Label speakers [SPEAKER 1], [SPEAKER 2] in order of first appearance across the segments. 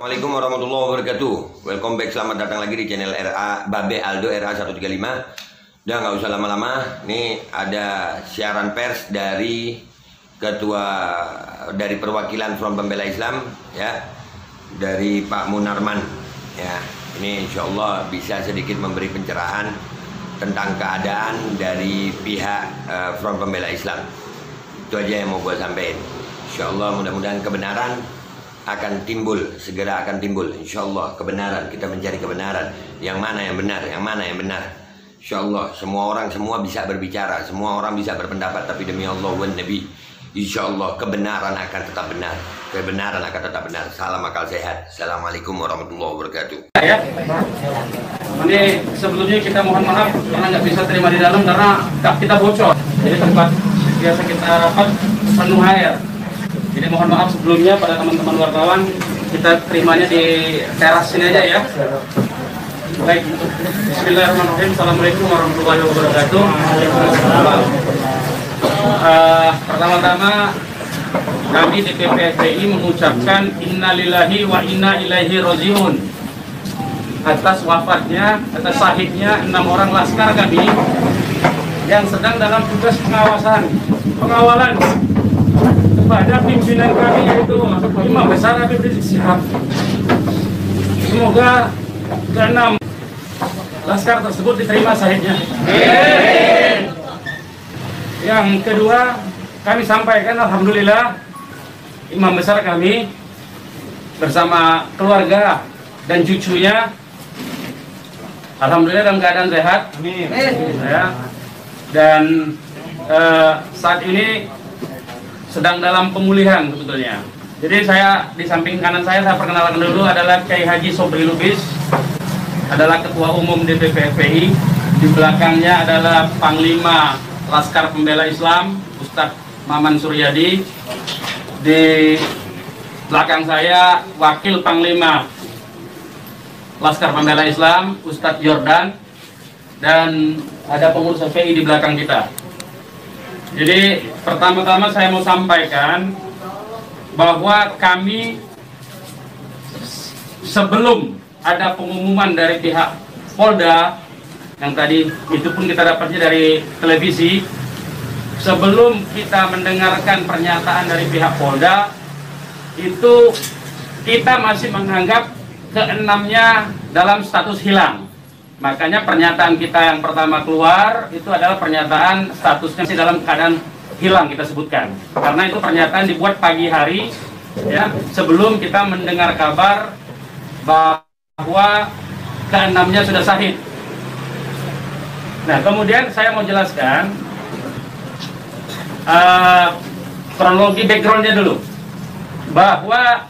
[SPEAKER 1] Assalamualaikum warahmatullahi wabarakatuh. Welcome back, selamat datang lagi di channel RA Babe Aldo RA 135. Udah nggak usah lama-lama. Nih ada siaran pers dari perwakilan Front Pembela Islam, ya, dari Pak Munarman. Ya, ini insya Allah bisa sedikit memberi pencerahan tentang keadaan dari pihak Front Pembela Islam. Itu aja yang mau gue sampaikan. Insya Allah mudah-mudahan kebenaran akan timbul, segera akan timbul. Insya Allah kebenaran, kita mencari kebenaran. Yang mana yang benar, yang mana yang benar. Insya Allah semua bisa berbicara, semua orang bisa berpendapat, tapi demi Allah wa Nabi, insya Allah kebenaran akan tetap benar. Kebenaran akan tetap benar. Salam akal sehat. Assalamualaikum warahmatullahi wabarakatuh.
[SPEAKER 2] Ya, ini sebelumnya kita mohon maaf karena nggak bisa terima di dalam karena kita bocor. Jadi tempat biasa kita rapat penuh air. Jadi mohon maaf sebelumnya pada teman-teman wartawan, kita terimanya di teras sini aja ya. Baik, bismillahirrahmanirrahim. Assalamualaikum warahmatullahi wabarakatuh. Pertama-tama kami DPP FPI mengucapkan innalillahi wa inna ilaihi rajiun atas wafatnya, atas syahidnya 6 orang laskar kami yang sedang dalam tugas pengawalan kepada pimpinan kami, yaitu Imam Besar Habib Rizik Syihab. Semoga ke-6 laskar tersebut diterima syahidnya. Yang kedua, kami sampaikan alhamdulillah Imam Besar kami bersama keluarga dan cucunya alhamdulillah dalam keadaan sehat. Amin. Ya. Dan saat ini sedang dalam pemulihan sebetulnya. Jadi saya di samping kanan saya perkenalkan dulu adalah Kiai Haji Sobri Lubis, adalah Ketua Umum DPP FPI. Di belakangnya adalah Panglima Laskar Pembela Islam Ustadz Maman Suryadi. Di belakang saya Wakil Panglima Laskar Pembela Islam Ustadz Jordan, dan ada pengurus FPI di belakang kita. Jadi pertama-tama saya mau sampaikan bahwa kami sebelum ada pengumuman dari pihak Polda, yang tadi itu pun kita dapatnya dari televisi, sebelum kita mendengarkan pernyataan dari pihak Polda, itu kita masih menganggap keenamnya dalam status hilang. Makanya pernyataan kita yang pertama keluar itu adalah pernyataan statusnya masih dalam keadaan hilang, kita sebutkan. Karena itu pernyataan dibuat pagi hari, ya, sebelum kita mendengar kabar bahwa keenamnya sudah syahid. Nah, kemudian saya mau jelaskan kronologi backgroundnya dulu, bahwa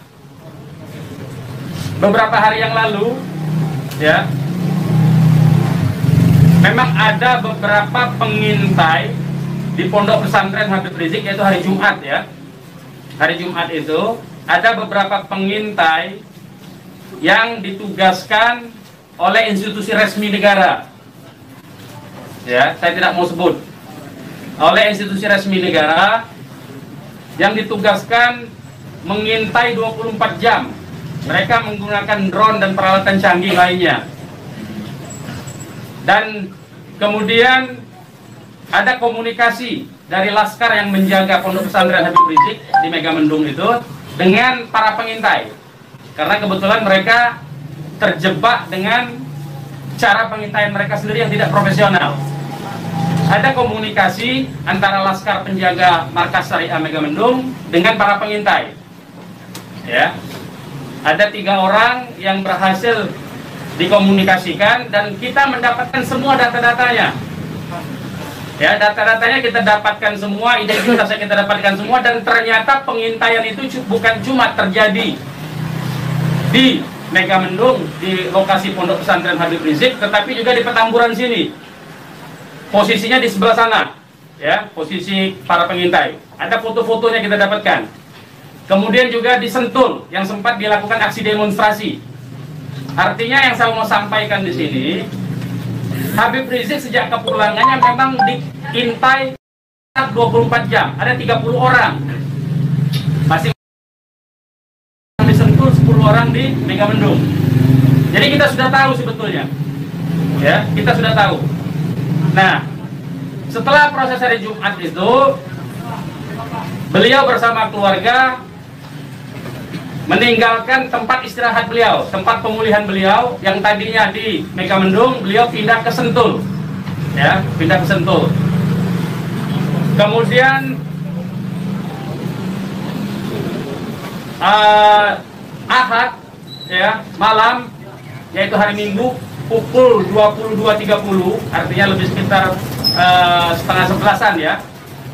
[SPEAKER 2] beberapa hari yang lalu, ya, memang ada beberapa pengintai di Pondok Pesantren Habib Rizik, yaitu hari Jumat, ya. Hari Jumat itu ada beberapa pengintai yang ditugaskan oleh institusi resmi negara. Ya, saya tidak mau sebut. Oleh institusi resmi negara yang ditugaskan mengintai 24 jam. Mereka menggunakan drone dan peralatan canggih lainnya. Dan kemudian ada komunikasi dari laskar yang menjaga Pondok Pesantren Habib Rizik di Megamendung itu dengan para pengintai. Karena kebetulan mereka terjebak dengan cara pengintaian mereka sendiri yang tidak profesional. Ada komunikasi antara laskar penjaga markas Syariah Megamendung dengan para pengintai. Ya. Ada 3 orang yang berhasil dikomunikasikan dan kita mendapatkan semua data-datanya. Ya, data-datanya kita dapatkan semua, identitasnya kita dapatkan semua, dan ternyata pengintaian itu bukan cuma terjadi di Megamendung, di lokasi Pondok Pesantren Habib Rizik, tetapi juga di Petamburan sini. Posisinya di sebelah sana, ya, posisi para pengintai. Ada foto-fotonya kita dapatkan. Kemudian juga di Sentul yang sempat dilakukan aksi demonstrasi. Artinya yang saya mau sampaikan di sini, Habib Rizik sejak kepulangannya memang diintai 24 jam. Ada 30 orang. Masih di Sentul 10 orang di Megamendung. Jadi kita sudah tahu sebetulnya, ya, kita sudah tahu. Nah, setelah proses hari Jumat itu, beliau bersama keluarga meninggalkan tempat istirahat beliau, tempat pemulihan beliau yang tadinya di Megamendung, beliau pindah ke Sentul, ya, pindah ke Sentul. Kemudian Ahad, ya, malam, yaitu hari Minggu pukul 22.30, artinya lebih sekitar setengah 11-an, ya,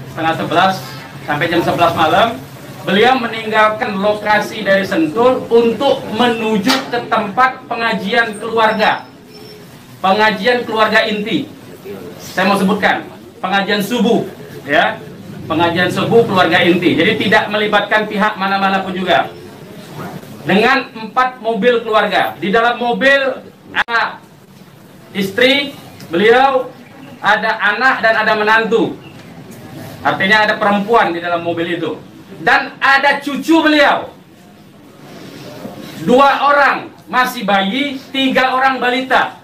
[SPEAKER 2] setengah 11 sampai jam 11 malam. Beliau meninggalkan lokasi dari Sentul untuk menuju ke tempat pengajian keluarga. Pengajian keluarga inti. Saya mau sebutkan, pengajian subuh, ya. Pengajian subuh keluarga inti. Jadi tidak melibatkan pihak mana-mana pun juga. Dengan 4 mobil keluarga. Di dalam mobil ada istri beliau, ada anak dan ada menantu. Artinya ada perempuan di dalam mobil itu. Dan ada cucu beliau, 2 orang masih bayi, 3 orang balita,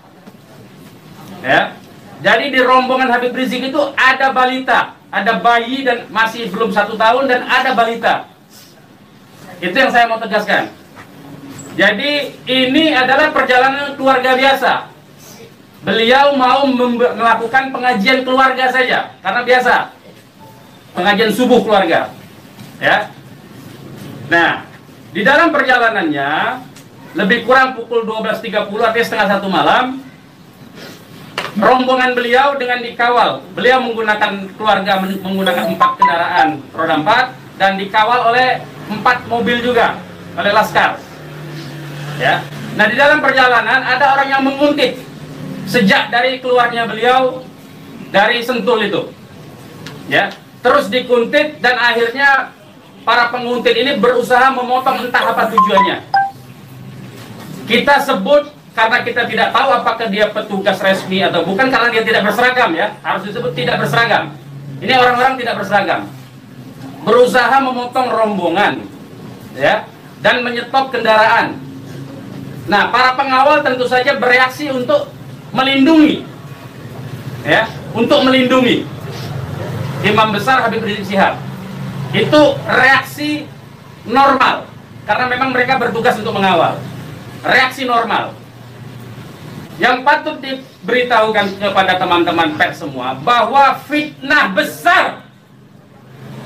[SPEAKER 2] ya. Jadi di rombongan Habib Rizik itu ada balita, ada bayi dan masih belum 1 tahun, dan ada balita. Itu yang saya mau tegaskan. Jadi ini adalah perjalanan keluarga biasa. Beliau mau melakukan pengajian keluarga saja, karena biasa pengajian subuh keluarga, ya. Nah, di dalam perjalanannya lebih kurang pukul 12.30, artinya setengah 1 malam, rombongan beliau dengan dikawal. Beliau menggunakan keluarga menggunakan 4 kendaraan roda 4 dan dikawal oleh 4 mobil juga oleh laskar, ya. Nah, di dalam perjalanan ada orang yang menguntit sejak dari keluarnya beliau dari Sentul itu, ya. Terus dikuntit dan akhirnya para penguntit ini berusaha memotong, entah apa tujuannya. Kita sebut karena kita tidak tahu apakah dia petugas resmi atau bukan, karena dia tidak berseragam, ya. Harus disebut tidak berseragam. Ini orang-orang tidak berseragam. Berusaha memotong rombongan, ya, dan menyetop kendaraan. Nah, para pengawal tentu saja bereaksi untuk melindungi, ya, untuk melindungi Imam Besar Habib Rizik Syihab. Itu reaksi normal, karena memang mereka bertugas untuk mengawal. Reaksi normal. Yang patut diberitahukan kepada teman-teman pers semua, bahwa fitnah besar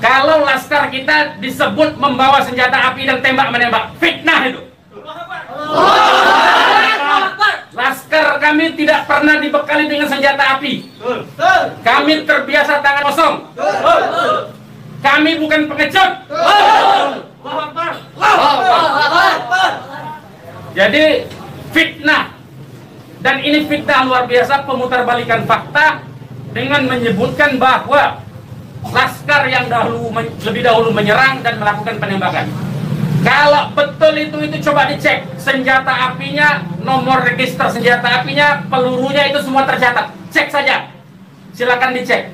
[SPEAKER 2] kalau laskar kita disebut membawa senjata api dan tembak-menembak. Fitnah itu. Laskar kami tidak pernah dibekali dengan senjata api. Kami terbiasa tangan kosong. Kami bukan pengecut. Jadi fitnah, dan ini fitnah luar biasa, pemutarbalikan fakta dengan menyebutkan bahwa laskar yang lebih dahulu menyerang dan melakukan penembakan. Kalau betul itu coba dicek senjata apinya, nomor register senjata apinya, pelurunya itu semua tercatat. Cek saja, silakan dicek.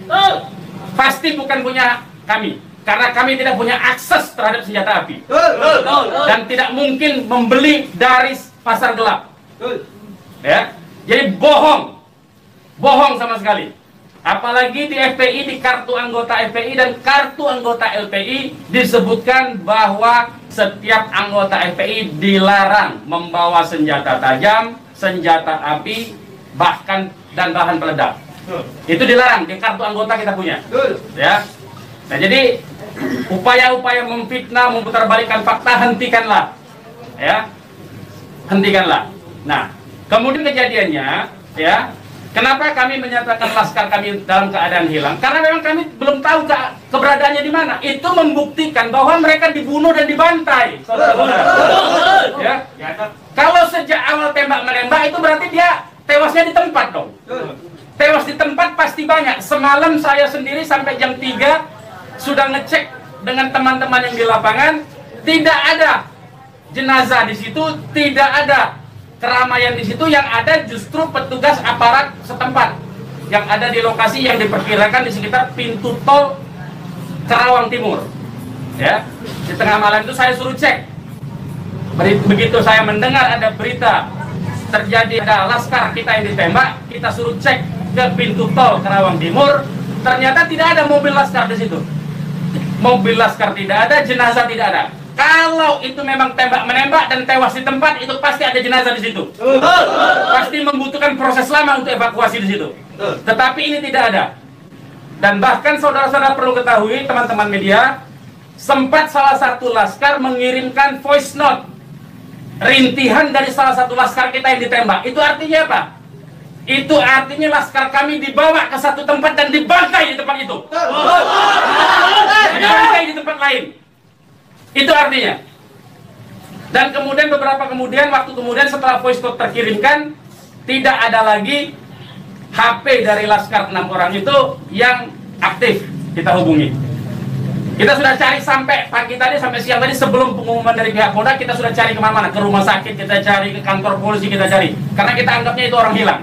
[SPEAKER 2] Pasti bukan punya kami, karena kami tidak punya akses terhadap senjata api dan tidak mungkin membeli dari pasar gelap, ya. Jadi bohong sama sekali. Apalagi di FPI, di kartu anggota FPI dan kartu anggota LPI disebutkan bahwa setiap anggota FPI dilarang membawa senjata tajam, senjata api, bahkan dan bahan peledak. Itu dilarang di kartu anggota kita punya, ya. Nah, jadi upaya-upaya memfitnah, memutarbalikkan fakta, hentikanlah, ya, hentikanlah. Nah, kemudian kejadiannya, ya. Kenapa kami menyatakan laskar kami dalam keadaan hilang? Karena memang kami belum tahu keberadaannya di mana. Itu membuktikan bahwa mereka dibunuh dan dibantai, saudara-saudara. Ya. Kalau sejak awal tembak menembak itu berarti dia tewasnya di tempat dong. Tewas di tempat pasti banyak. Semalam saya sendiri sampai jam 3 sudah ngecek dengan teman-teman yang di lapangan, tidak ada jenazah di situ, tidak ada keramaian di situ. Yang ada justru petugas aparat setempat yang ada di lokasi yang diperkirakan di sekitar pintu tol Karawang Timur, ya. Di tengah malam itu saya suruh cek begitu saya mendengar ada berita terjadi ada laskar kita yang ditembak, kita suruh cek ke pintu tol Karawang Timur, ternyata tidak ada mobil laskar di situ. Mobil laskar tidak ada, jenazah tidak ada. Kalau itu memang tembak menembak dan tewas di tempat, itu pasti ada jenazah di situ. Pasti membutuhkan proses lama untuk evakuasi di situ. Tetapi ini tidak ada. Dan bahkan saudara-saudara perlu ketahui, teman-teman media, sempat salah satu laskar mengirimkan voice note rintihan dari salah satu laskar kita yang ditembak. Itu artinya apa? Itu artinya laskar kami dibawa ke satu tempat dan dibangkai di tempat itu. Dibangkai di tempat lain. Itu artinya. Dan kemudian waktu kemudian setelah voice note terkirimkan, tidak ada lagi HP dari laskar 6 orang itu yang aktif kita hubungi. Kita sudah cari sampai pagi tadi, sampai siang tadi sebelum pengumuman dari pihak Polda, kita sudah cari kemana-mana, ke rumah sakit kita cari, ke kantor polisi kita cari, karena kita anggapnya itu orang hilang.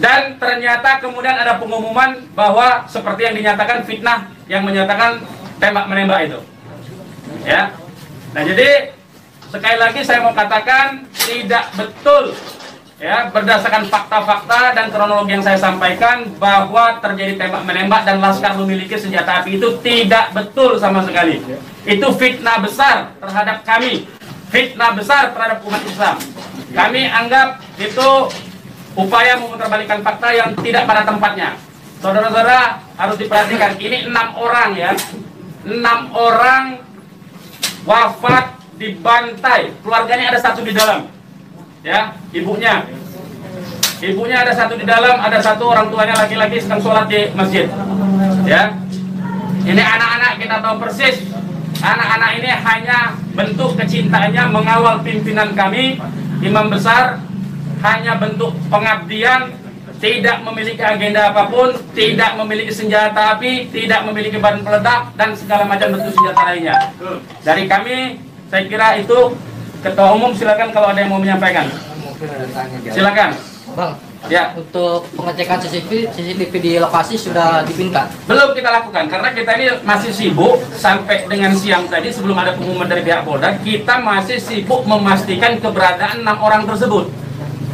[SPEAKER 2] Dan ternyata kemudian ada pengumuman bahwa seperti yang dinyatakan fitnah, yang menyatakan tembak menembak itu. Ya. Nah, jadi sekali lagi saya mau katakan tidak betul, ya, berdasarkan fakta-fakta dan kronologi yang saya sampaikan bahwa terjadi tembak menembak dan laskar memiliki senjata api, itu tidak betul sama sekali. Itu fitnah besar terhadap kami, fitnah besar terhadap umat Islam. Kami anggap itu upaya memutarbalikkan fakta yang tidak pada tempatnya. Saudara-saudara harus diperhatikan, ini 6 orang, ya, 6 orang wafat dibantai, keluarganya ada 1 di dalam, ya, ibunya ada 1 di dalam, ada 1 orang tuanya laki-laki sedang sholat di masjid, ya. Ini anak-anak kita tahu persis, anak-anak ini hanya bentuk kecintaannya mengawal pimpinan kami, imam besar, hanya bentuk pengabdian, tidak memiliki agenda apapun, tidak memiliki senjata api, tidak memiliki bahan peledak, dan segala macam bentuk senjata lainnya. Dari kami, saya kira itu. Ketua Umum silakan kalau ada yang mau menyampaikan. Silakan.
[SPEAKER 3] Bang,
[SPEAKER 2] ya.
[SPEAKER 3] Untuk pengecekan CCTV di lokasi sudah dipinta?
[SPEAKER 2] Belum kita lakukan, karena kita ini masih sibuk sampai dengan siang tadi sebelum ada pengumuman dari pihak Polda, kita masih sibuk memastikan keberadaan 6 orang tersebut.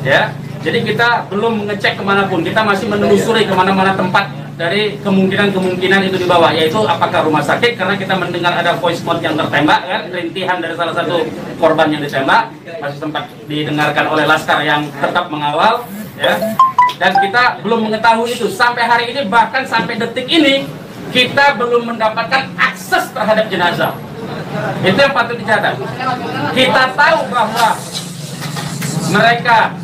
[SPEAKER 2] Ya. Jadi kita belum mengecek kemanapun, kita masih menelusuri kemana-mana tempat dari kemungkinan-kemungkinan itu di bawah, yaitu apakah rumah sakit, karena kita mendengar ada voice note yang tertembak, kan, rintihan dari salah satu korban yang ditembak, masih sempat didengarkan oleh laskar yang tetap mengawal, ya. Dan kita belum mengetahui itu sampai hari ini, bahkan sampai detik ini kita belum mendapatkan akses terhadap jenazah. Itu yang patut dicatat. Kita tahu bahwa mereka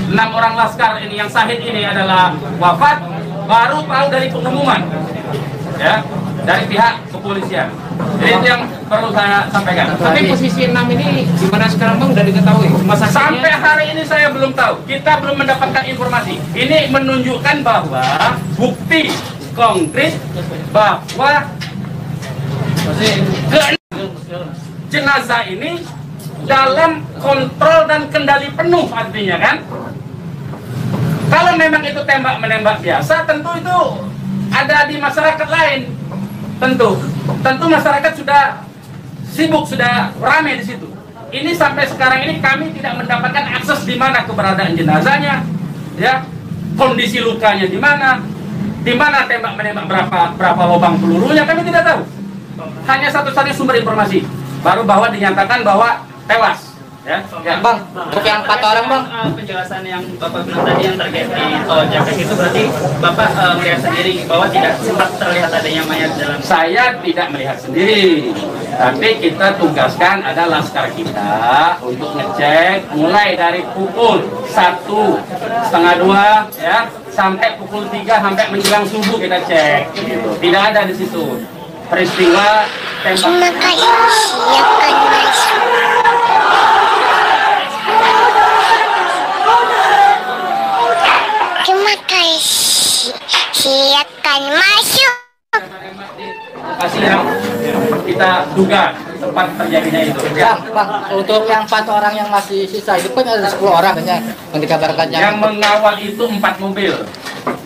[SPEAKER 2] 6 orang laskar ini yang syahid ini adalah wafat, baru tahu dari pengumuman, ya, dari pihak kepolisian. Jadi itu yang perlu saya sampaikan.
[SPEAKER 4] Tapi posisi 6 ini di mana sekarang, Bang, udah diketahui?
[SPEAKER 2] Sampai hari ini saya belum tahu. Kita belum mendapatkan informasi. Ini menunjukkan bahwa bukti konkret bahwa jenazah ini dalam kontrol dan kendali penuh, artinya, kan? Kalau memang itu tembak menembak biasa, tentu itu ada di masyarakat lain. Tentu masyarakat sudah sibuk, sudah ramai di situ. Ini sampai sekarang ini kami tidak mendapatkan akses di mana keberadaan jenazahnya, ya, kondisi lukanya di mana tembak menembak, berapa lubang pelurunya, kami tidak tahu. Hanya satu-satunya sumber informasi baru bahwa dinyatakan bahwa tewas. Ya,
[SPEAKER 3] Bang, untuk yang 4 orang, Bang,
[SPEAKER 4] penjelasan yang Bapak bilang tadi yang terkait di tol Japek itu berarti Bapak melihat sendiri bahwa tidak sempat terlihat adanya mayat dalam.
[SPEAKER 2] Saya tidak melihat sendiri, tapi kita tugaskan ada laskar kita untuk ngecek mulai dari pukul 1:30, ya, sampai pukul 3 sampai menjelang subuh kita cek. Gitu. Tidak ada di situ peristiwa tembak.
[SPEAKER 5] Terima kasih, siapkan masuk. Terima kasih, silakan masuk.
[SPEAKER 2] Lokasi yang kita duga tempat terjadinya itu.
[SPEAKER 3] Bang, untuk yang 4 orang yang masih sisa itu kan ada 10 orang yang dikabarkan
[SPEAKER 2] yang mengawal itu 4 mobil.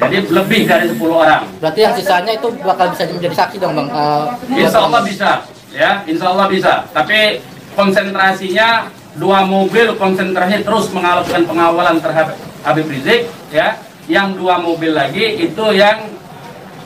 [SPEAKER 2] Jadi lebih dari 10 orang.
[SPEAKER 3] Berarti yang sisanya itu bakal bisa menjadi saksi dong, Bang?
[SPEAKER 2] Insya Allah bisa. ya, insya Allah bisa. Tapi konsentrasinya 2 mobil konsentrasi terus melakukan pengawalan terhadap Habib Rizik, ya. Yang 2 mobil lagi itu yang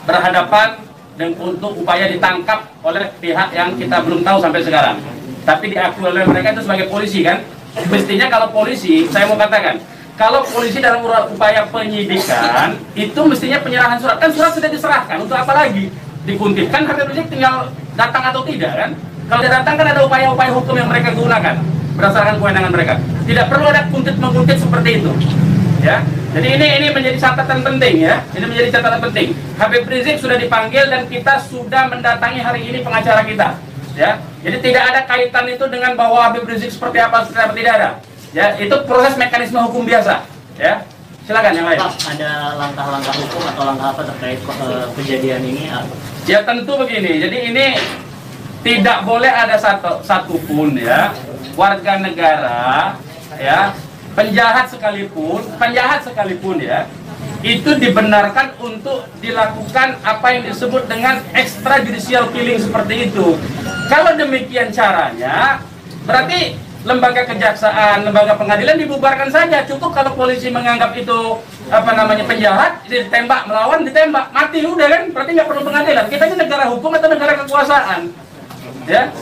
[SPEAKER 2] berhadapan dan untuk upaya ditangkap oleh pihak yang kita belum tahu sampai sekarang. Tapi diakui oleh mereka itu sebagai polisi kan. Mestinya kalau polisi, saya mau katakan, kalau polisi dalam upaya penyidikan itu mestinya penyerahan surat, kan surat sudah diserahkan, untuk apa lagi dikuntit? Kan Habib Rizik tinggal datang atau tidak kan? Kalau dia datang kan ada upaya-upaya hukum yang mereka gunakan berdasarkan kewenangan mereka. Tidak perlu ada kuntit-mengkuntit seperti itu. Ya. Jadi ini menjadi catatan penting ya. Ini menjadi catatan penting. Habib Rizik sudah dipanggil dan kita sudah mendatangi hari ini pengacara kita. Ya. Jadi tidak ada kaitan itu dengan bahwa Habib Rizik seperti apa, tidak ada. Ya, itu proses mekanisme hukum biasa. Ya. Silakan yang lain.
[SPEAKER 4] Pak, ada langkah-langkah hukum atau langkah apa terkait kejadian ini?
[SPEAKER 2] Ya tentu begini. Jadi ini tidak boleh ada satupun ya warga negara ya penjahat sekalipun ya itu dibenarkan untuk dilakukan apa yang disebut dengan extrajudicial killing seperti itu. Kalau demikian caranya berarti lembaga kejaksaan, lembaga pengadilan dibubarkan saja. Cukup kalau polisi menganggap itu penjahat, ditembak, melawan, ditembak, mati udah kan, berarti nggak perlu pengadilan. Kita ini negara hukum atau negara kekuasaan, ya.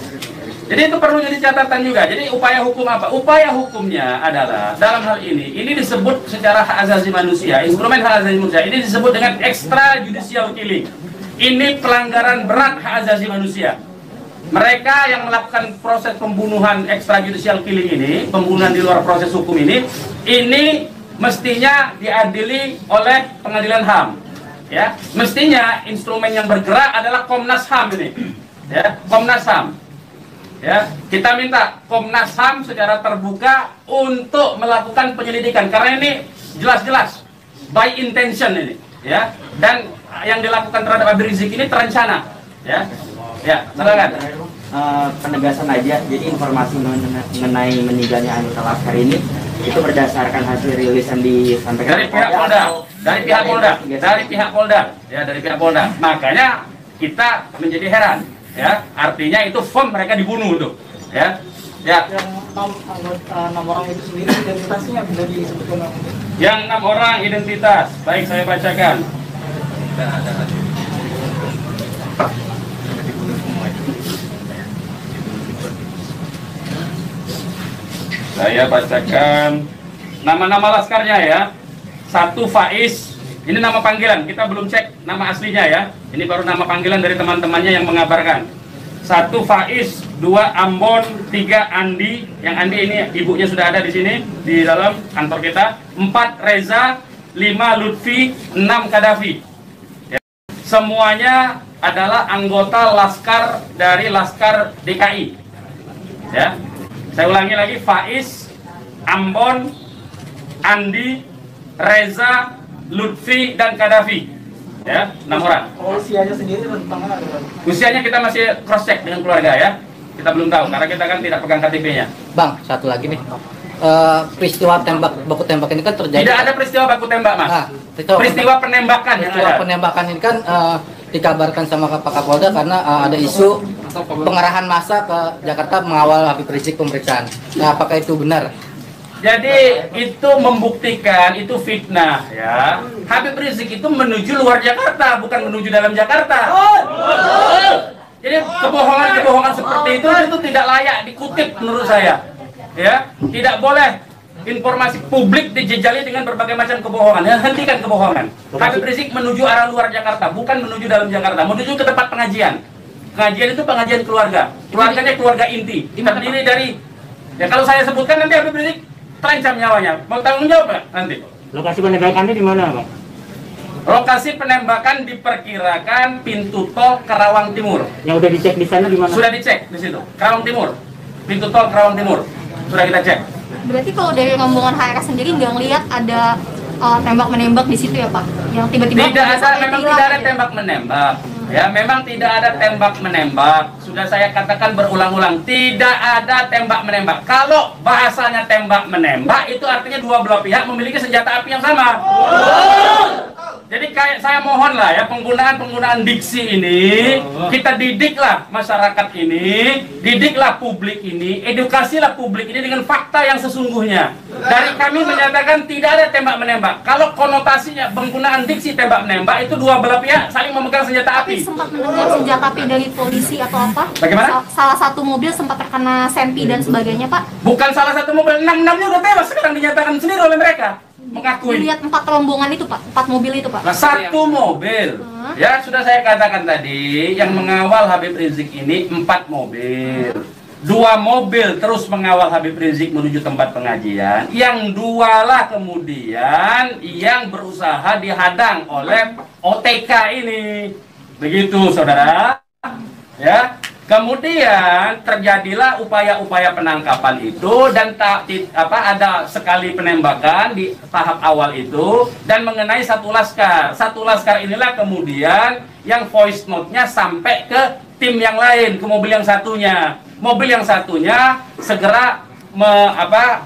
[SPEAKER 2] Jadi itu perlu jadi catatan juga. Jadi upaya hukum apa? Upaya hukumnya adalah dalam hal ini disebut secara hak asasi manusia, instrumen hak asasi manusia. Ini disebut dengan extrajudicial killing. Ini pelanggaran berat hak asasi manusia. Mereka yang melakukan proses pembunuhan extrajudicial killing ini, pembunuhan di luar proses hukum ini mestinya diadili oleh pengadilan HAM. Ya, mestinya instrumen yang bergerak adalah Komnas HAM ini. Ya, Komnas HAM. Ya, kita minta Komnas HAM secara terbuka untuk melakukan penyelidikan karena ini jelas-jelas by intention ini, ya. Dan yang dilakukan terhadap Habib Rizik ini terencana, ya. Ya, silakan.
[SPEAKER 6] Penegasan aja, jadi informasi mengenai meninggalnya anggota Laskar ini itu berdasarkan hasil rilis yang disampaikan
[SPEAKER 2] dari pihak Polda, dari pihak Polda. Makanya kita menjadi heran, ya. Artinya itu firm mereka dibunuh tuh, ya. Ya.
[SPEAKER 3] Yang 6 orang itu sendiri identitasnya bisa disebutkan?
[SPEAKER 2] Yang 6 orang identitas, baik saya bacakan. Saya bacakan nama-nama laskarnya ya. 1 Faiz, ini nama panggilan, kita belum cek nama aslinya ya. Ini baru nama panggilan dari teman-temannya yang mengabarkan. 1 Faiz, 2 Ambon, 3 Andi. Yang Andi ini ibunya sudah ada di sini di dalam kantor kita. 4 Reza, 5 Lutfi, 6 Kadafi. Ya. Semuanya adalah anggota Laskar dari Laskar DKI. Ya. Saya ulangi lagi, Faiz, Ambon, Andi, Reza, Lutfi, dan Kadafi. Ya, 6 orang.
[SPEAKER 3] Usianya sendiri tentang mana?
[SPEAKER 2] Usianya kita masih cross check dengan keluarga ya. Kita belum tahu karena kita kan tidak pegang KTP-nya.
[SPEAKER 3] Bang, satu lagi nih. Peristiwa baku tembak ini kan terjadi.
[SPEAKER 2] Tidak ada peristiwa baku tembak, Mas.
[SPEAKER 3] Nah,
[SPEAKER 2] peristiwa penembakan yang ada.
[SPEAKER 3] Penembakan ini kan dikabarkan sama Pak Kapolda karena ada isu pengerahan massa ke Jakarta mengawal Habib Rizik pemeriksaan. Nah, apakah itu benar?
[SPEAKER 2] Jadi itu membuktikan itu fitnah ya. Habib Rizik itu menuju luar Jakarta, bukan menuju dalam Jakarta. Jadi kebohongan-kebohongan seperti itu tidak layak dikutip menurut saya. Ya, tidak boleh informasi publik dijejali dengan berbagai macam kebohongan. Hentikan kebohongan. Habib Rizik menuju arah luar Jakarta, bukan menuju dalam Jakarta. Menuju ke tempat pengajian. Pengajian itu pengajian keluarga. Keluarganya keluarga inti. Terdiri dari, ya kalau saya sebutkan nanti Habib Rizik terancam nyawanya. Mau tanggung jawab nggak nanti?
[SPEAKER 6] Lokasi penembakannya di mana, Bang?
[SPEAKER 2] Lokasi penembakan diperkirakan pintu tol Karawang Timur.
[SPEAKER 6] Yang udah dicek di sana di mana?
[SPEAKER 2] Sudah dicek di situ. Karawang Timur. Pintu tol Karawang Timur. Sudah kita cek.
[SPEAKER 7] Berarti kalau dari rombongan HRS sendiri nggak ngelihat ada tembak-menembak di situ ya Pak? Yang tiba-tiba
[SPEAKER 2] tidak ada tembak-menembak. Ya, memang tidak ada tembak-menembak. Sudah saya katakan berulang-ulang, tidak ada tembak-menembak. Kalau bahasanya tembak-menembak, itu artinya dua belah pihak memiliki senjata api yang sama. Jadi kayak saya mohon lah ya, penggunaan diksi ini kita didiklah masyarakat ini, didiklah publik ini, edukasilah publik ini dengan fakta yang sesungguhnya. Dari kami menyatakan tidak ada tembak menembak. Kalau konotasinya penggunaan diksi tembak menembak itu dua belah pihak saling memegang senjata api.
[SPEAKER 7] Tapi sempat mendengar senjata api dari polisi atau apa?
[SPEAKER 2] Bagaimana?
[SPEAKER 7] Salah satu mobil sempat terkena sempi dan sebagainya, Pak.
[SPEAKER 2] Bukan salah satu mobil, 6-6-nya udah tewas sekarang dinyatakan sendiri oleh mereka. Mengakui.
[SPEAKER 7] Dilihat 4 rombongan itu, Pak. 4 mobil itu, Pak.
[SPEAKER 2] Nah, satu mobil. Ya, sudah saya katakan tadi, yang mengawal Habib Rizik ini 4 mobil. 2 mobil terus mengawal Habib Rizik menuju tempat pengajian. Yang 2 lah kemudian yang berusaha dihadang oleh OTK ini. Begitu, saudara. Ya. Kemudian terjadilah upaya-upaya penangkapan itu dan ada sekali penembakan di tahap awal itu dan mengenai satu laskar. Satu laskar inilah kemudian yang voice note-nya sampai ke tim yang lain, ke mobil yang satunya. Mobil yang satunya segera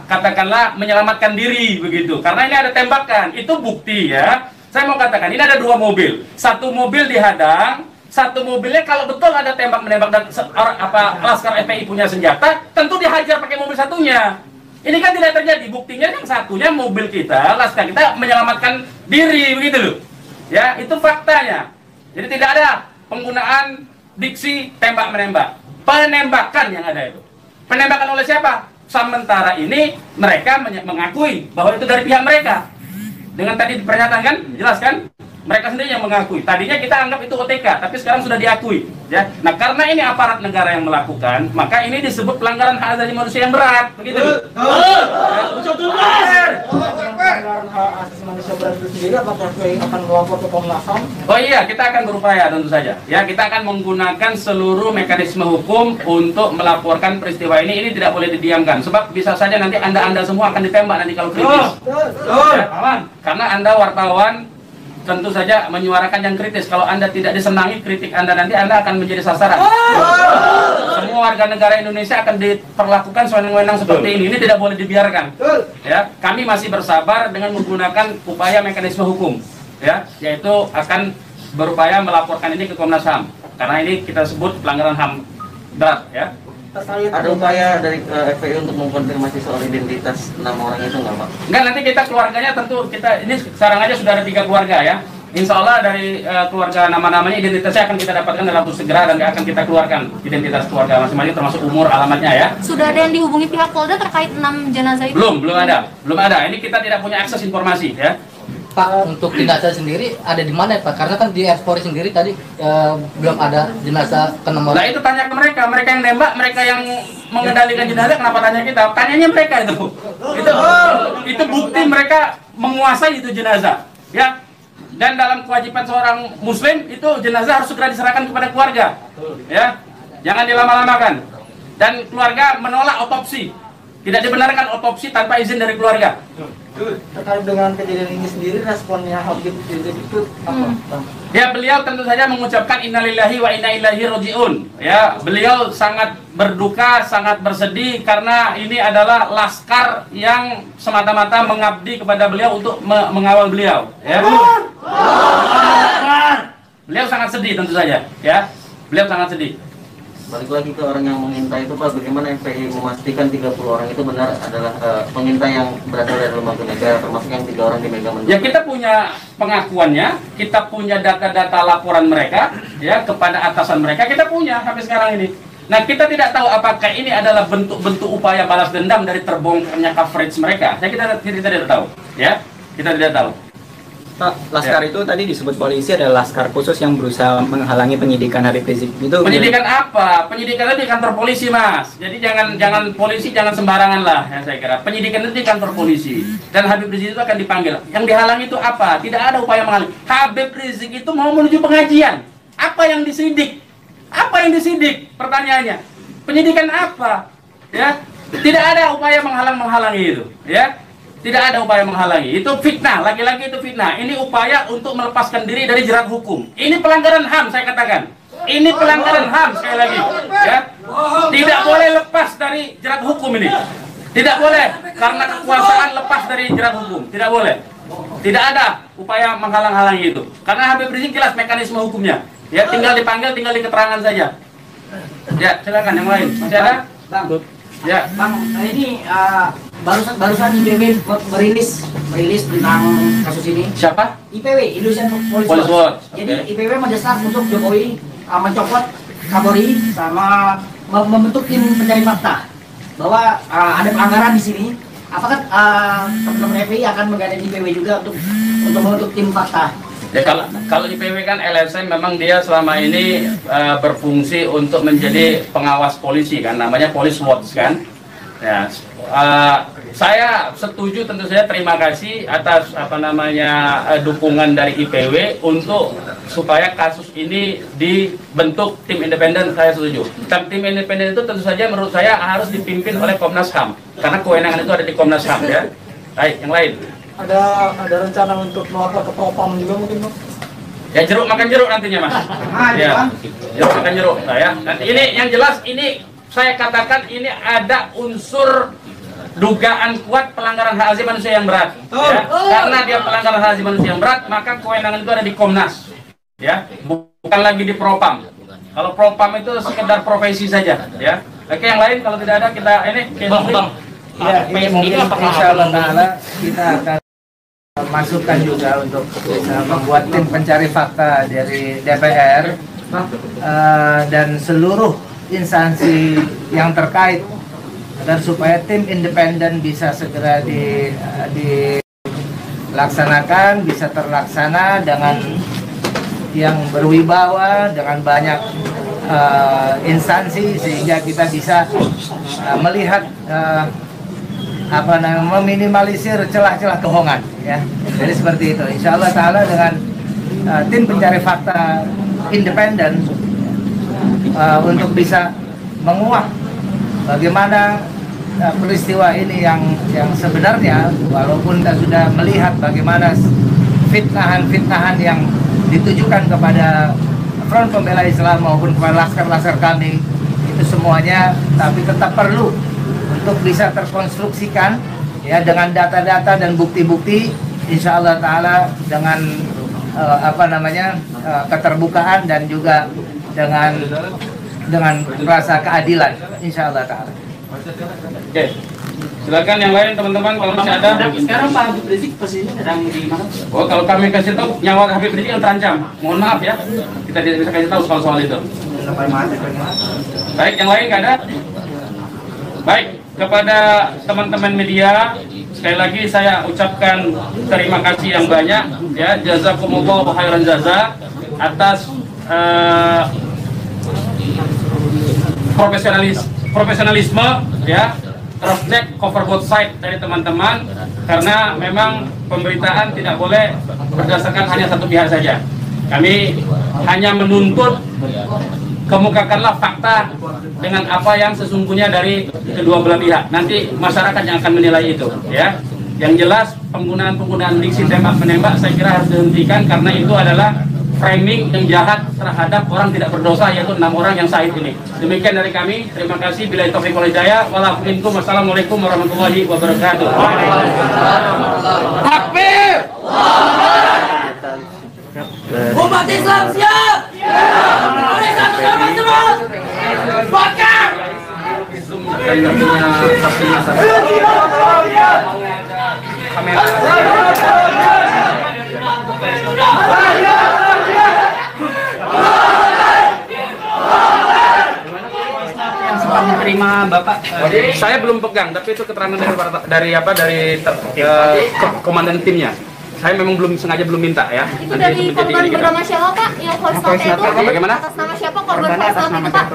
[SPEAKER 2] katakanlah menyelamatkan diri begitu. Karena ini ada tembakan. Itu bukti ya. Saya mau katakan ini ada 2 mobil. Satu mobil dihadang, satu mobilnya kalau betul ada tembak menembak dan laskar FPI punya senjata, tentu dihajar pakai mobil satunya. Ini kan tidak terjadi. Buktinya yang satunya mobil kita, laskar kita menyelamatkan diri begitu loh. Ya, itu faktanya. Jadi tidak ada penggunaan diksi tembak menembak. Penembakan yang ada itu. Penembakan oleh siapa? Sementara ini mereka mengakui bahwa itu dari pihak mereka. Dengan tadi pernyataan kan, jelas kan? Mereka sendiri yang mengakui. Tadinya kita anggap itu OTK, tapi sekarang sudah diakui. Ya. Nah, karena ini aparat negara yang melakukan, maka ini disebut pelanggaran hak asasi manusia yang berat. Begitu.
[SPEAKER 3] Pelanggaran hak asasi manusia berat itu sendiri apakah akan melapor ke Komnas HAM?
[SPEAKER 2] Oh iya, kita akan berupaya tentu saja. Ya, kita akan menggunakan seluruh mekanisme hukum untuk melaporkan peristiwa ini. Ini tidak boleh didiamkan. Sebab bisa saja nanti Anda semua akan ditembak nanti kalau kritis. Ya, karena Anda wartawan tentu saja menyuarakan yang kritis. Kalau Anda tidak disenangi kritik Anda, nanti Anda akan menjadi sasaran. Semua warga negara Indonesia akan diperlakukan sewenang-wenang seperti ini. Ini tidak boleh dibiarkan. Ya, kami masih bersabar dengan menggunakan upaya mekanisme hukum. Ya, yaitu akan berupaya melaporkan ini ke Komnas HAM. Karena ini kita sebut pelanggaran HAM berat. Ya.
[SPEAKER 6] Ada upaya dari FPI untuk mengkonfirmasi soal identitas 6 orang itu nggak, Pak?
[SPEAKER 2] Enggak, nanti kita keluarganya tentu ini sekarang aja sudah ada 3 keluarga ya. Insya Allah dari keluarga nama-namanya identitasnya akan kita dapatkan dalam waktu segera dan akan kita keluarkan identitas keluarga masing-masing termasuk umur, alamatnya ya.
[SPEAKER 7] Sudah ada yang dihubungi pihak Polda terkait 6 jenazah itu?
[SPEAKER 2] Belum ada. Ini kita tidak punya akses informasi ya.
[SPEAKER 3] Pak, untuk jenazah sendiri ada di mana ya, Pak? Karena kan di Polri sendiri tadi belum ada jenazah ke nomor.
[SPEAKER 2] Nah itu tanya ke mereka yang nembak, mereka yang mengendalikan jenazah, kenapa tanya kita? Tanyanya mereka itu. Itu bukti mereka menguasai itu jenazah, ya. Dan dalam kewajiban seorang Muslim itu jenazah harus segera diserahkan kepada keluarga, ya. Jangan dilama-lamakan. Dan keluarga menolak otopsi. Tidak dibenarkan otopsi tanpa izin dari keluarga.
[SPEAKER 3] Terkait dengan kejadian ini sendiri, responnya Habib Rizik itu apa?
[SPEAKER 2] Ya, beliau tentu saja mengucapkan innalillahi wa inna ilaihi rajiun. Ya, beliau sangat berduka, sangat bersedih karena ini adalah laskar yang semata-mata mengabdi kepada beliau untuk mengawal beliau. Ya. Beliau sangat sedih tentu saja. Ya, beliau sangat sedih.
[SPEAKER 6] Balik lagi ke orang yang mengintai itu, Pak, bagaimana FPI memastikan 30 orang itu benar adalah pengintai yang berasal dari lembaga negara, termasuk yang 3 orang di Mega Mendung?
[SPEAKER 2] Ya, kita punya pengakuannya, kita punya data-data laporan mereka, ya, kepada atasan mereka, kita punya sampai sekarang ini. Nah, kita tidak tahu apakah ini adalah bentuk-bentuk upaya balas dendam dari terbongkarnya coverage mereka. Kita tidak tahu, ya, kita tidak tahu.
[SPEAKER 8] Pak, laskar itu tadi disebut polisi adalah laskar khusus yang berusaha menghalangi penyidikan Habib Rizik. Itu
[SPEAKER 2] penyidikan apa? Penyidikan itu di kantor polisi, Mas. Jadi jangan polisi jangan sembarangan lah, ya saya kira. Penyidikan itu di kantor polisi dan Habib Rizik itu akan dipanggil. Yang dihalangi itu apa? Tidak ada upaya menghalangi. Habib Rizik itu mau menuju pengajian. Apa yang disidik? Apa yang disidik? Pertanyaannya. Penyidikan apa? Ya, tidak ada upaya menghalangi itu, ya. Tidak ada upaya menghalangi. Itu fitnah, lagi-lagi itu fitnah. Ini upaya untuk melepaskan diri dari jerat hukum. Ini pelanggaran HAM, saya katakan. Ini pelanggaran HAM, sekali lagi. Ya. Tidak boleh lepas dari jerat hukum ini. Tidak boleh, karena kekuasaan lepas dari jerat hukum. Tidak boleh. Tidak ada upaya menghalang-halangi itu. Karena Habib Rizik jelas mekanisme hukumnya. Ya, tinggal dipanggil, tinggal diketerangan saja. Ya, silakan yang lain. Masih ada?
[SPEAKER 9] Bang.
[SPEAKER 2] Ya.
[SPEAKER 9] Bang, ini barusan IPW merilis tentang kasus ini.
[SPEAKER 2] Siapa?
[SPEAKER 9] IPW, Indonesian Police
[SPEAKER 2] Police
[SPEAKER 9] Watch.
[SPEAKER 2] Watch.
[SPEAKER 9] Jadi
[SPEAKER 2] Oke.
[SPEAKER 9] IPW mendesak untuk Jokowi mencopot Kapolri sama membentuk tim pencari fakta bahwa ada pelanggaran di sini. Apakah teman-teman FPI akan menggandeng IPW juga untuk membentuk tim fakta?
[SPEAKER 2] Ya, kalau IPW kan LSM memang dia selama ini berfungsi untuk menjadi pengawas polisi kan, namanya Police Watch kan. Ya, saya setuju, tentu saja terima kasih atas dukungan dari IPW untuk supaya kasus ini dibentuk tim independen. Saya setuju. Tim independen itu tentu saja menurut saya harus dipimpin oleh Komnas HAM karena kewenangan itu ada di Komnas HAM ya. Baik, yang lain.
[SPEAKER 10] Ada rencana untuk melapor ke Propam juga mungkin, Bang?
[SPEAKER 2] Ya, jeruk makan jeruk nantinya, Mas. Ya, jeruk makan jeruk. Nah, ya. Nanti ini yang jelas ini saya katakan ini ada unsur dugaan kuat pelanggaran hak asasi manusia yang berat. Ya. Karena dia pelanggaran hak asasi manusia yang berat, maka kewenangan itu ada di Komnas. Ya, bukan lagi di Propam. Kalau Propam itu sekedar profesi saja, ya. Oke, yang lain kalau tidak ada kita ini
[SPEAKER 11] Bang. Ya, ini mungkin insyaallah taala kita akan masukkan juga untuk membuat tim pencari fakta dari DPR dan seluruh instansi yang terkait agar supaya tim independen bisa segera dilaksanakan, bisa terlaksana dengan yang berwibawa, dengan banyak instansi sehingga kita bisa melihat meminimalisir celah-celah kebohongan ya. Jadi seperti itu. Insya Allah taala dengan tim pencari fakta independen untuk bisa menguak bagaimana peristiwa ini yang sebenarnya, walaupun kita sudah melihat bagaimana fitnahan-fitnahan yang ditujukan kepada Front Pembela Islam maupun kepada laskar-laskar kami itu semuanya, tapi tetap perlu untuk bisa terkonstruksikan ya dengan data-data dan bukti-bukti, insya Allah taala dengan keterbukaan dan juga dengan rasa keadilan, insya Allah taala.
[SPEAKER 2] Oke, silakan yang lain teman-teman kalau masih ada.
[SPEAKER 4] Sekarang Pak Habib Rizik posisinya sedang di mana?
[SPEAKER 2] Oh, kalau kami kasih tahu nyawa Habib Rizik yang terancam, mohon maaf ya, kita tidak bisa kasih tahu soal itu. Baik, yang lain nggak ada? Baik, kepada teman-teman media, sekali lagi saya ucapkan terima kasih yang banyak ya, jazakumullah khairan jaza atas profesionalisme ya, cross check, cover both side dari teman-teman, karena memang pemberitaan tidak boleh berdasarkan hanya satu pihak saja. Kami hanya menuntut kemukakanlah fakta dengan apa yang sesungguhnya dari kedua belah pihak. Nanti masyarakat yang akan menilai itu ya. Yang jelas penggunaan diksi tembak-menembak saya kira harus dihentikan, karena itu adalah framing yang jahat terhadap orang tidak berdosa, yaitu 6 orang yang syahid ini. Demikian dari kami. Terima kasih. Billahi taufiq wal hidayah. Wassalamualaikum warahmatullahi wabarakatuh. Takbir!
[SPEAKER 10] Umat Islam siap! Umat Islam terus! Bakar!
[SPEAKER 4] Yang sempat menerima Bapak
[SPEAKER 2] Saya belum pegang, tapi itu keterangan dari komandan timnya. Saya memang sengaja belum minta ya.
[SPEAKER 7] Itu dari korban bernama siapa Pak? Yang voice note itu?
[SPEAKER 2] Bagaimana?
[SPEAKER 7] Atas nama siapa korban voice note itu Pak?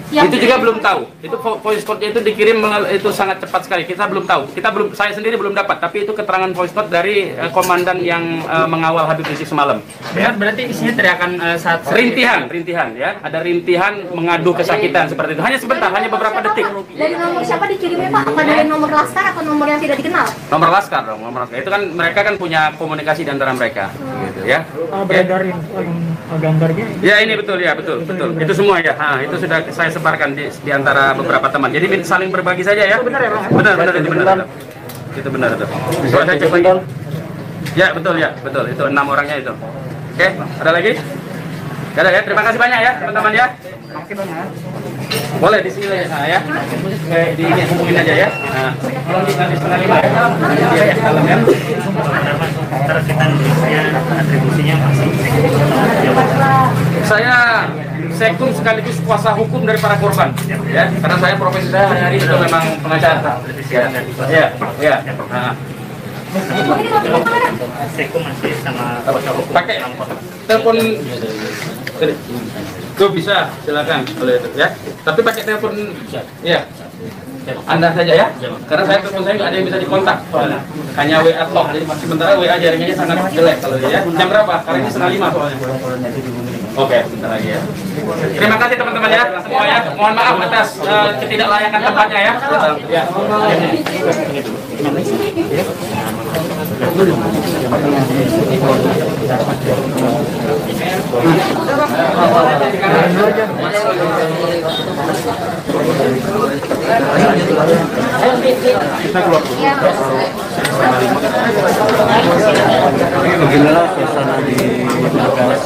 [SPEAKER 2] Itu juga belum tahu. Itu voice note itu dikirim itu sangat cepat sekali. Kita belum tahu. Saya sendiri belum dapat. Tapi itu keterangan voice note dari komandan yang mengawal Habib Rizik semalam.
[SPEAKER 4] Ya, berarti isinya teriakan saat
[SPEAKER 2] rintihan ya. Ada rintihan mengadu kesakitan seperti itu. Hanya sebentar, hanya beberapa detik.
[SPEAKER 7] Dari nomor siapa dikirimnya Pak? Apa dari nomor laskar atau nomor yang tidak dikenal?
[SPEAKER 2] Nomor laskar dong, nomor laskar. Itu kan mereka kan punya komunikasi di antara mereka, gitu ya.
[SPEAKER 10] Beredarin gambarnya.
[SPEAKER 2] Ya ini betul ya, betul. Itu semua ya. Itu sudah saya sebarkan di antara beberapa teman. Jadi saling berbagi saja ya.
[SPEAKER 10] Benar ya, Bang?
[SPEAKER 2] Benar itu benar. Itu benar itu. Coba saya cek lagi. Ya betul itu 6 orangnya itu. Oke, ada lagi? Gak ada ya. Terima kasih banyak ya teman-teman ya. Boleh di sini ya saya. Di ini hubungin aja ya. Nah, tolong di nanti 4:30 ya. Dia ya dalam ya.
[SPEAKER 4] Terus kita atribusinya masih
[SPEAKER 2] Saya sekum sekaligus kuasa hukum dari para korban ya. Karena saya profesi saya hari-hari itu memang pengacara. Ya. Nah.
[SPEAKER 4] sekum masih sama kuasa hukum.
[SPEAKER 2] Pakai telepon tuh bisa, silakan boleh ya. Tapi pakai telepon ya. Anda saja ya, karena saya telepon saya nggak ada yang bisa dikontak, hanya WA talk. Jadi sementara WA jaringannya sangat jelek kalau dia. Jam berapa? Karena ini 4:30 soalnya. Oke, bentar lagi ya. Terima kasih teman-teman ya, semua ya. Mohon maaf atas ketidaklayakan tempatnya ya. Ya.
[SPEAKER 12] Kita keluar dulu. Beginilah suasana di markas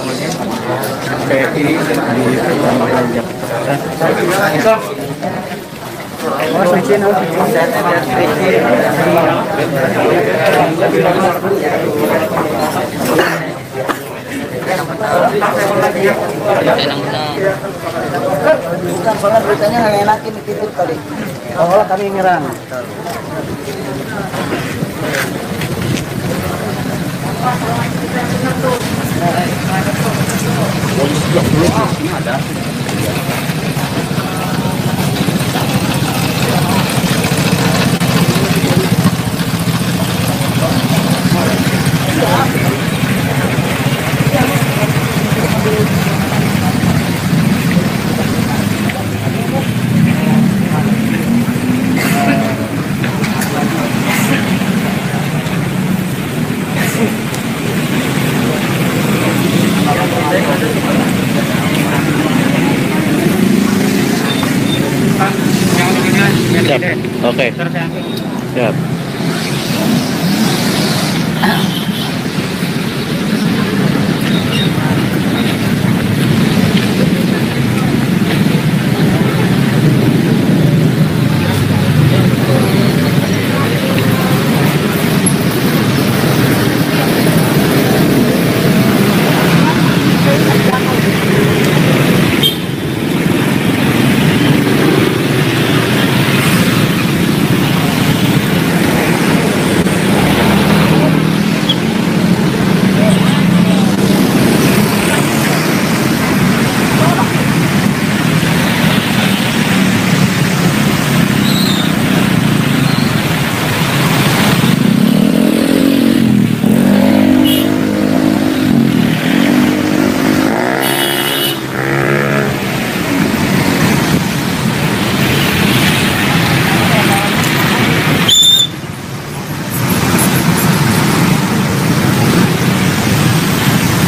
[SPEAKER 12] PI di Kecamatan Jakarta.
[SPEAKER 9] Bukan soalnya beritanya nggak enakin dititip kali. Oh, kami nyerang.
[SPEAKER 12] Oke. Siap.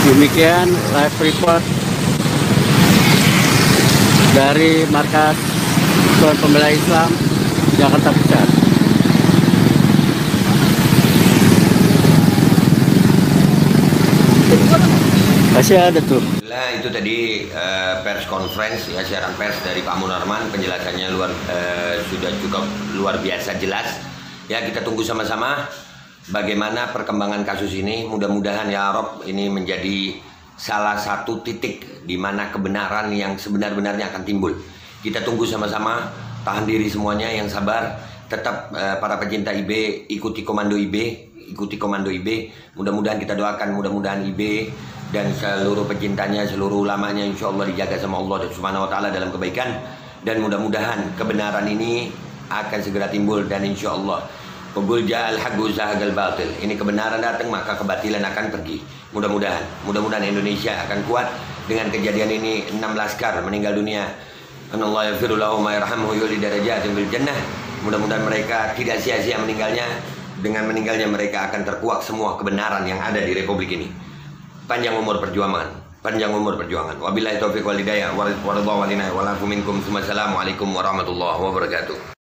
[SPEAKER 12] Demikian live report dari markas Front Pembela Islam Jakarta Pusat. Masih ada tuh.
[SPEAKER 1] Nah, itu tadi pers conference ya, siaran pers dari Pak Munarman, penjelasannya sudah cukup luar biasa jelas. Ya, kita tunggu sama-sama bagaimana perkembangan kasus ini. Mudah-mudahan ya Rob ini menjadi salah satu titik di mana kebenaran yang sebenar-benarnya akan timbul. Kita tunggu sama-sama, tahan diri semuanya, yang sabar, tetap para pecinta IB ikuti komando IB, mudah-mudahan kita doakan, mudah-mudahan IB dan seluruh pecintanya, seluruh ulamanya insya Allah dijaga sama Allah Subhanahu wa Ta'ala dalam kebaikan, dan mudah-mudahan kebenaran ini akan segera timbul, dan insya Allah Qul ja'al haqqu zahaqal batil. Ini kebenaran datang maka kebatilan akan pergi. Mudah-mudahan Indonesia akan kuat dengan kejadian ini. 6 laskar meninggal dunia. Anallahu yaghfiru lahu ma yarhamuhu yuli darajatin fil jannah. Mudah-mudahan mereka tidak sia-sia meninggalnya. Dengan meninggalnya mereka akan terkuak semua kebenaran yang ada di Republik ini. Panjang umur perjuangan. Wabillahi taufiq wal hidayah. Wassalamualaikum warahmatullahi wabarakatuh.